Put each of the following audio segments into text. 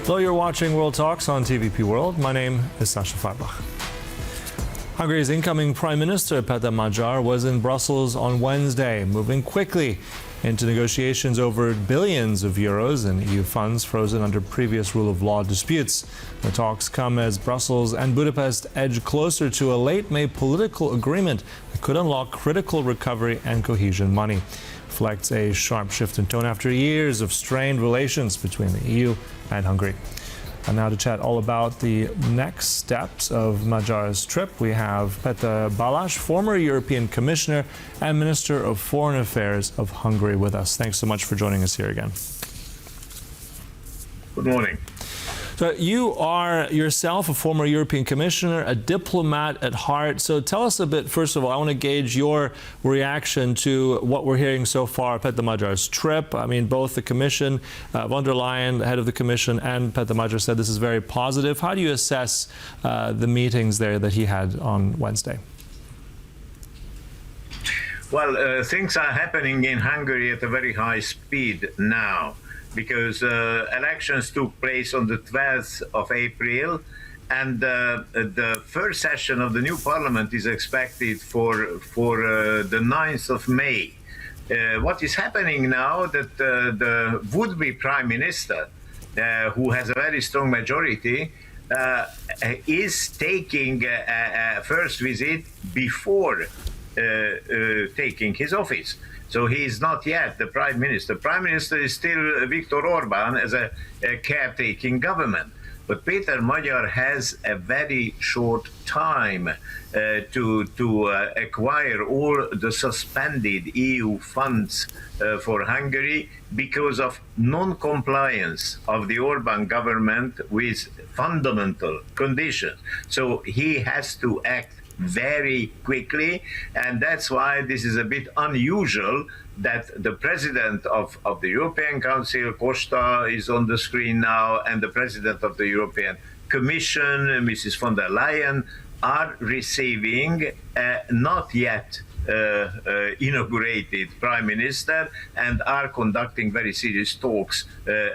Hello, you're watching World Talks on TVP World. My name is Sasha Farbach. Hungary's incoming Prime Minister, Péter Magyar, was in Brussels on Wednesday, moving quickly into negotiations over billions of euros in EU funds frozen under previous rule of law disputes. The talks come as Brussels and Budapest edge closer to a late May political agreement that could unlock critical recovery and cohesion money. Reflects a sharp shift in tone after years of strained relations between the EU and Hungary. And now to chat all about the next steps of Magyar's trip, we have Péter Balázs, former European Commissioner and Minister of Foreign Affairs of Hungary, with us. Thanks so much for joining us here again. Good morning. So you are yourself a former European Commissioner, a diplomat at heart. So tell us a bit, first of all, I want to gauge your reaction to what we're hearing so far, Péter Magyar's trip. I mean, both the Commission, von der Leyen, the head of the Commission, and Péter Magyar said this is very positive. How do you assess the meetings there that he had on Wednesday? Well, things are happening in Hungary at a very high speed now, because elections took place on the 12th of April, and the first session of the new parliament is expected for the 9th of May. What is happening now that the would-be prime minister, who has a very strong majority, is taking a first visit before taking his office. So he is not yet the prime minister. Prime minister is still Viktor Orbán as a caretaking government. But Péter Magyar has a very short time to acquire all the suspended EU funds for Hungary because of non-compliance of the Orbán government with fundamental conditions. So he has to act very quickly, and that's why this is a bit unusual that the president of the European Council, Costa, is on the screen now, and the president of the European Commission, Mrs. von der Leyen, are receiving not yet inaugurated prime minister and are conducting very serious talks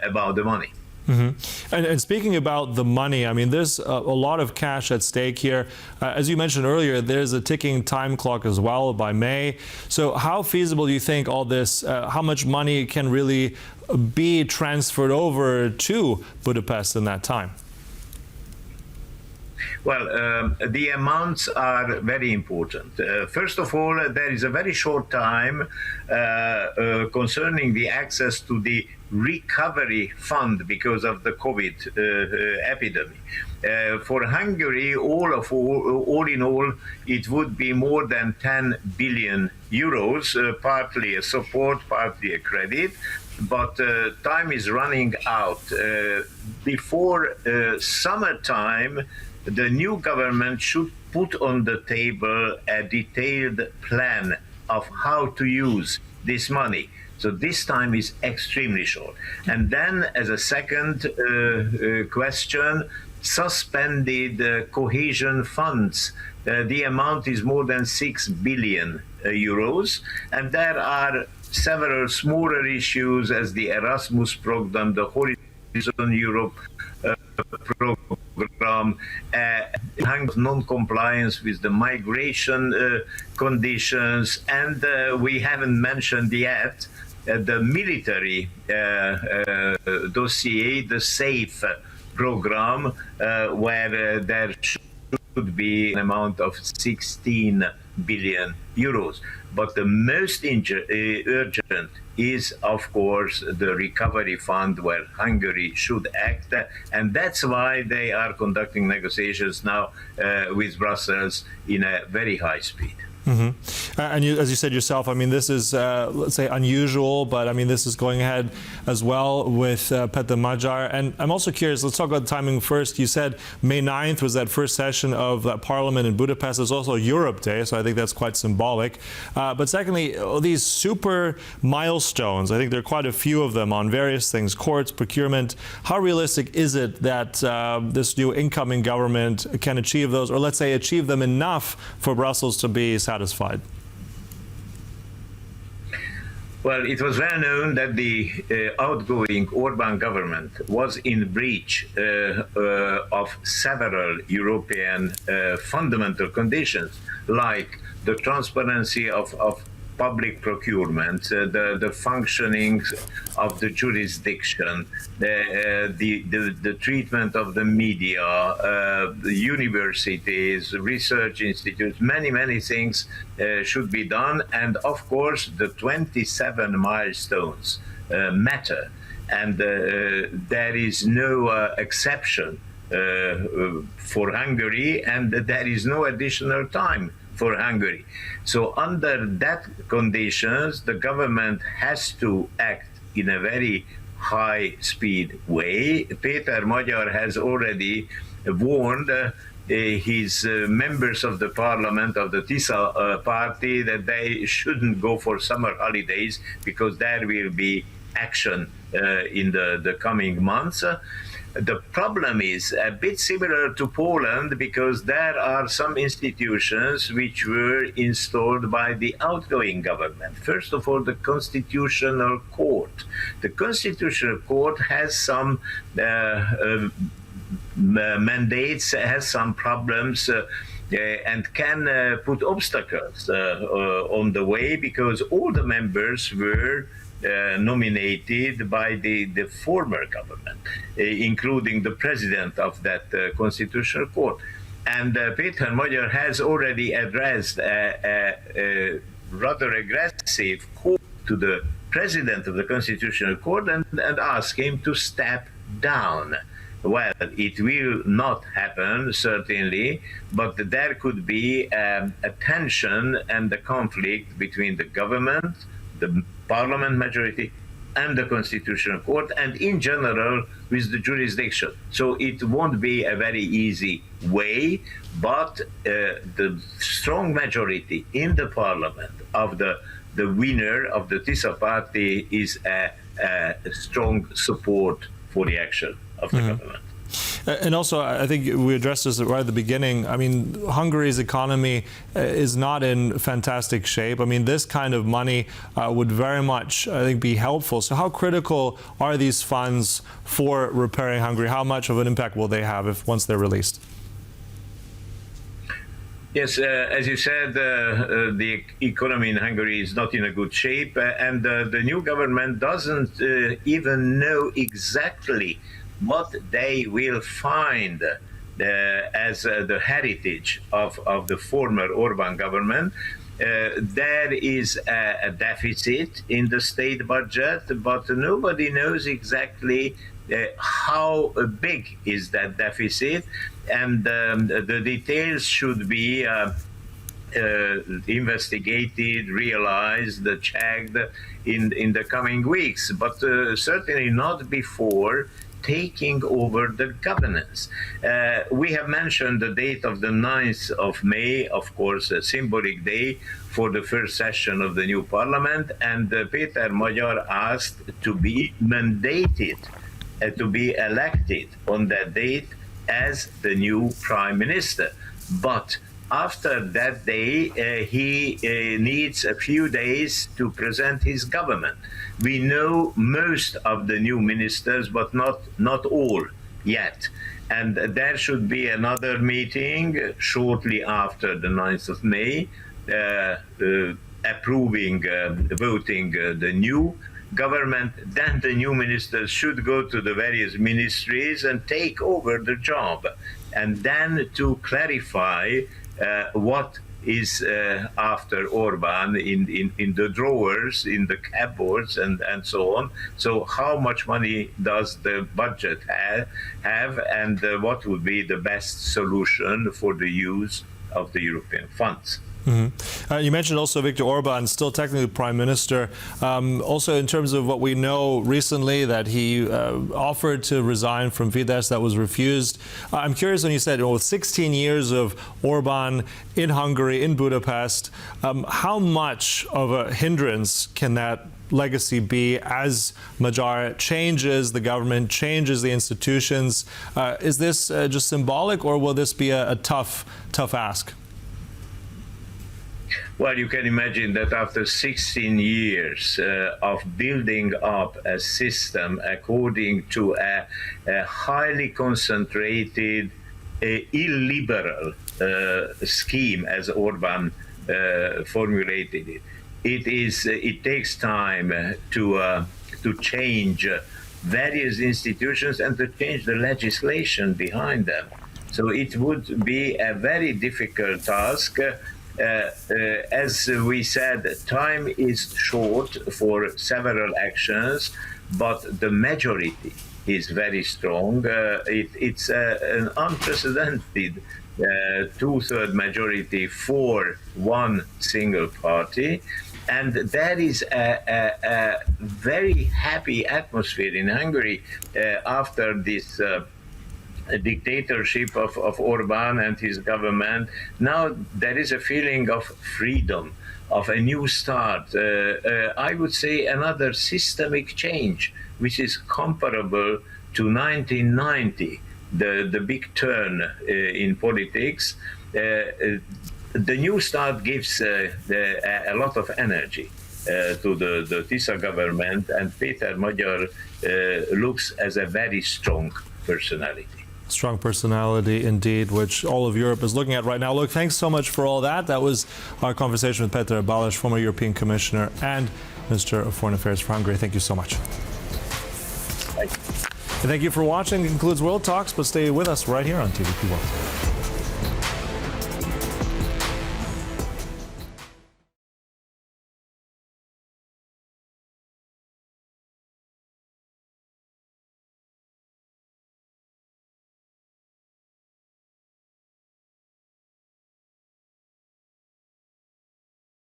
about the money. Mm-hmm. And speaking about the money, I mean, there's a lot of cash at stake here. As you mentioned earlier, there's a ticking time clock as well by May. So how feasible do you think all this, how much money can really be transferred over to Budapest in that time? Well, the amounts are very important. First of all, there is a very short time concerning the access to the recovery fund because of the COVID epidemic. For Hungary, all in all, it would be more than 10 billion euros, partly a support, partly a credit. But time is running out. Before summertime, the new government should put on the table a detailed plan of how to use this money. So this time is extremely short. And then, as a second question, suspended cohesion funds. The amount is more than 6 billion euros. And there are several smaller issues as the Erasmus program, the Horizon Europe program, non-compliance with the migration conditions, and we haven't mentioned yet the military dossier, the SAFE program, where there should be an amount of 16 billion euros. But the most urgent is, of course, the recovery fund where Hungary should act. And that's why they are conducting negotiations now with Brussels in a very high speed. Mm-hmm. And as you said yourself, I mean, this is, let's say, unusual, but I mean, this is going ahead as well with Péter Magyar. And I'm also curious, let's talk about the timing first. You said May 9th was that first session of that parliament in Budapest. There's also Europe Day, so I think that's quite symbolic. But secondly, these super milestones, I think there are quite a few of them on various things, courts, procurement. How realistic is it that this new incoming government can achieve those, or let's say achieve them enough for Brussels to be satisfied? Well, it was well known that the outgoing Orbán government was in breach of several European fundamental conditions, like the transparency of public procurement, the functioning of the jurisdiction, the treatment of the media, the universities, research institutes, many things should be done. And of course, the 27 milestones matter. And there is no exception for Hungary, and there is no additional time for Hungary. So under that conditions, the government has to act in a very high-speed way. Péter Magyar has already warned his members of the parliament of the TISA party that they shouldn't go for summer holidays because there will be action in the coming months. The problem is a bit similar to Poland because there are some institutions which were installed by the outgoing government. First of all, the Constitutional Court. The Constitutional Court has some mandates, has some problems, and can put obstacles on the way because all the members were nominated by the former government, including the president of that constitutional court. And Péter Magyar has already addressed a rather aggressive call to the president of the constitutional court and asked him to step down. Well, it will not happen, certainly, but there could be a tension and a conflict between the government, the parliament majority, and the Constitutional Court, and in general with the jurisdiction. So it won't be a very easy way, but the strong majority in the parliament of the winner of the TISA party is a strong support for the action of the government. And also, I think we addressed this right at the beginning. I mean, Hungary's economy is not in fantastic shape. I mean, this kind of money would very much, I think, be helpful. So how critical are these funds for repairing Hungary? How much of an impact will they have once they're released? Yes, as you said, the economy in Hungary is not in a good shape, and the new government doesn't even know exactly what they will find as the heritage of the former Orbán government. There is a deficit in the state budget, but nobody knows exactly how big is that deficit, and the details should be investigated, realized, checked in the coming weeks, but certainly not before taking over the governance. We have mentioned the date of the 9th of May, of course, a symbolic day for the first session of the new parliament, and Péter Magyar asked to be mandated, to be elected on that date as the new prime minister. But after that day, he needs a few days to present his government. We know most of the new ministers, but not all yet. And there should be another meeting shortly after the 9th of May, approving, voting the new government. Then the new ministers should go to the various ministries and take over the job. And then to clarify what is after Orbán in the drawers, in the cupboards, and so on. So how much money does the budget have, and what would be the best solution for the use of the European funds? Mm-hmm. You mentioned also Viktor Orbán, still technically prime minister. Also, in terms of what we know recently, that he offered to resign from Fidesz, that was refused. I'm curious, when you said, with 16 years of Orbán in Hungary, in Budapest, how much of a hindrance can that legacy be as Magyar changes the government, changes the institutions? Is this just symbolic, or will this be a tough ask? Well, you can imagine that after 16 years of building up a system according to a highly concentrated, illiberal scheme, as Orbán formulated it, it takes time to change various institutions and to change the legislation behind them. So it would be a very difficult task. As we said, time is short for several actions, but the majority is very strong. It's an unprecedented two-thirds majority for one single party. And there is a very happy atmosphere in Hungary after this dictatorship of Orbán and his government. Now there is a feeling of freedom, of a new start. I would say another systemic change, which is comparable to 1990, the big turn in politics. The new start gives a lot of energy to the Tisza government, and Péter Magyar looks as a very strong personality. Strong personality indeed, which all of Europe is looking at right now. Look, thanks so much for all that. That was our conversation with Péter Balázs, former European Commissioner and Minister of Foreign Affairs for Hungary. Thank you so much. Thank you. And thank you for watching. It concludes World Talks, but stay with us right here on TVP World.